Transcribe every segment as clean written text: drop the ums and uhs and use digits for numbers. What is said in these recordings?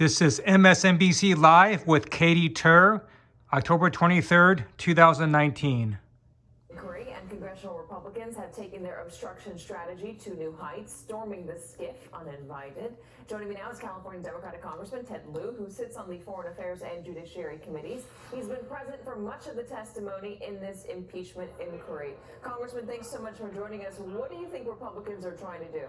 This is MSNBC Live with Katy Tur, October 23rd, 2019. And congressional Republicans have taken their obstruction strategy to new heights, storming the SCIF uninvited. Joining me now is California Democratic Congressman Ted Lieu, who sits on the Foreign Affairs and Judiciary Committees. He's been present for much of the testimony in this impeachment inquiry. Congressman, thanks so much for joining us. What do you think Republicans are trying to do?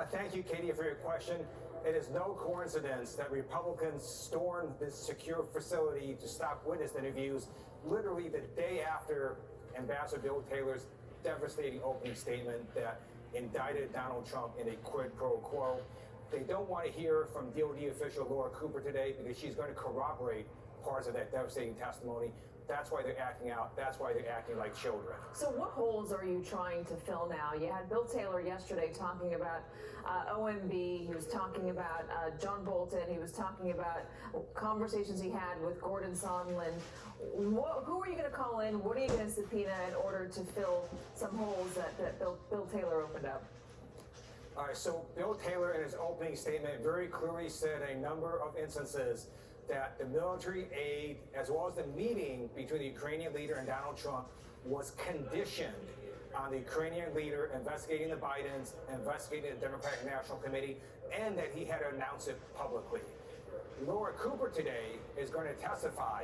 Thank you, Katie, for your question. It is no coincidence that Republicans stormed this secure facility to stop witness interviews literally the day after Ambassador Bill Taylor's devastating opening statement that indicted Donald Trump in a quid pro quo. They don't want to hear from DOD official Laura Cooper today because she's going to corroborate parts of that devastating testimony. That's why they're acting out. That's why they're acting like children. So what holes are you trying to fill now? You had Bill Taylor yesterday talking about OMB. He was talking about John Bolton. He was talking about conversations he had with Gordon Sondland. Who are you going to call in? What are you going to subpoena in order to fill some holes that Bill Taylor opened up? All right, so Bill Taylor in his opening statement very clearly said a number of instances that the military aid, as well as the meeting between the Ukrainian leader and Donald Trump, was conditioned on the Ukrainian leader investigating the Bidens, investigating the Democratic National Committee, and that he had to announce it publicly. Laura Cooper today is going to testify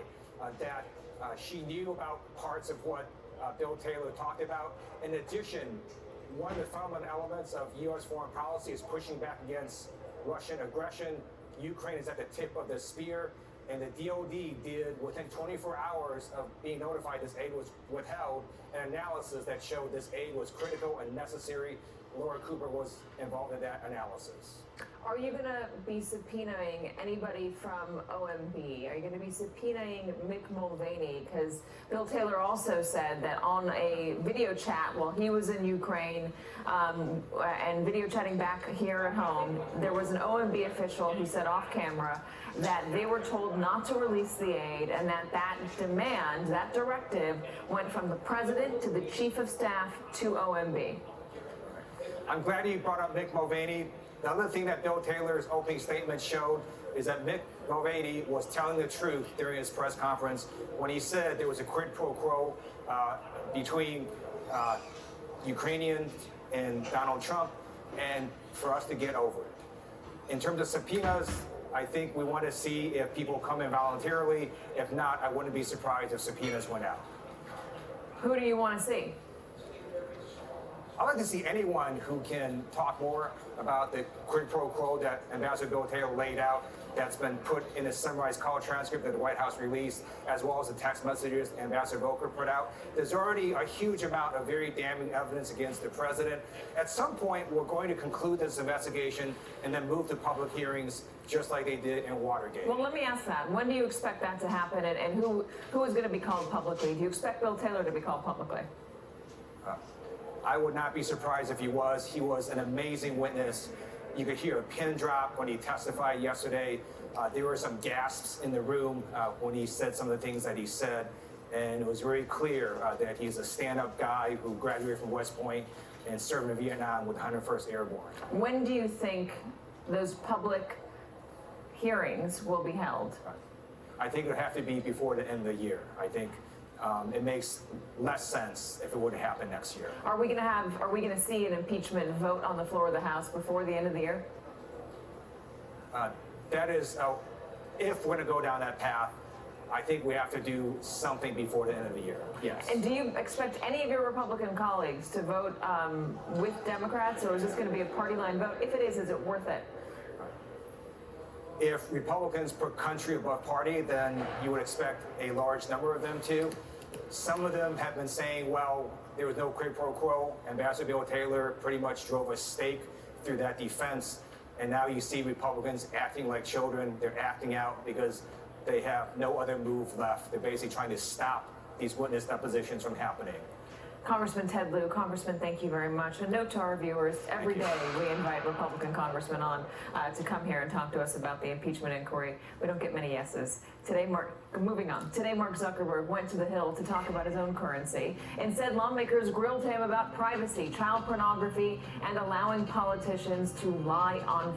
that she knew about parts of what Bill Taylor talked about. In addition, one of the fundamental elements of U.S. foreign policy is pushing back against Russian aggression. Ukraine is at the tip of the spear, and the DOD did, within 24 hours of being notified this aid was withheld, an analysis that showed this aid was critical and necessary. Laura Cooper was involved in that analysis. Are you going to be subpoenaing anybody from OMB? Are you going to be subpoenaing Mick Mulvaney? Because Bill Taylor also said that on a video chat while he was in Ukraine and video chatting back here at home, there was an OMB official who said off camera that they were told not to release the aid, and that demand, that directive, went from the president to the chief of staff to OMB. I'm glad you brought up Mick Mulvaney. The other thing that Bill Taylor's opening statement showed is that Mick Mulvaney was telling the truth during his press conference when he said there was a quid pro quo between Ukrainians and Donald Trump, and for us to get over it. In terms of subpoenas, I think we want to see if people come in voluntarily. If not, I wouldn't be surprised if subpoenas went out. Who do you want to see? I'd like to see anyone who can talk more about the quid pro quo that Ambassador Bill Taylor laid out, that's been put in a summarized call transcript that the White House released, as well as the text messages Ambassador Volker put out. There's already a huge amount of very damning evidence against the president. At some point, we're going to conclude this investigation and then move to public hearings, just like they did in Watergate. Well, let me ask that. When do you expect that to happen, and who is going to be called publicly? Do you expect Bill Taylor to be called publicly? I would not be surprised if he was. He was an amazing witness. You could hear a pin drop when he testified yesterday. There were some gasps in the room when he said some of the things that he said. And it was very clear that he's a stand-up guy who graduated from West Point and served in Vietnam with 101st Airborne. When do you think those public hearings will be held? I think it would have to be before the end of the year. I think it makes less sense if it were to happen next year. Are we going to see an impeachment vote on the floor of the House before the end of the year? That is, if we're going to go down that path, I think we have to do something before the end of the year. Yes. And do you expect any of your Republican colleagues to vote with Democrats, or is this going to be a party line vote? If it is it worth it? If Republicans put country above party, then you would expect a large number of them to. Some of them have been saying, well, there was no quid pro quo. Ambassador Bill Taylor pretty much drove a stake through that defense. And now you see Republicans acting like children. They're acting out because they have no other move left. They're basically trying to stop these witness depositions from happening. Congressman Ted Lieu, Congressman, thank you very much. A note to our viewers, every day we invite Republican congressmen on to come here and talk to us about the impeachment inquiry. We don't get many yeses. Moving on. Today, Mark Zuckerberg went to the Hill to talk about his own currency. Instead, lawmakers grilled him about privacy, child pornography, and allowing politicians to lie on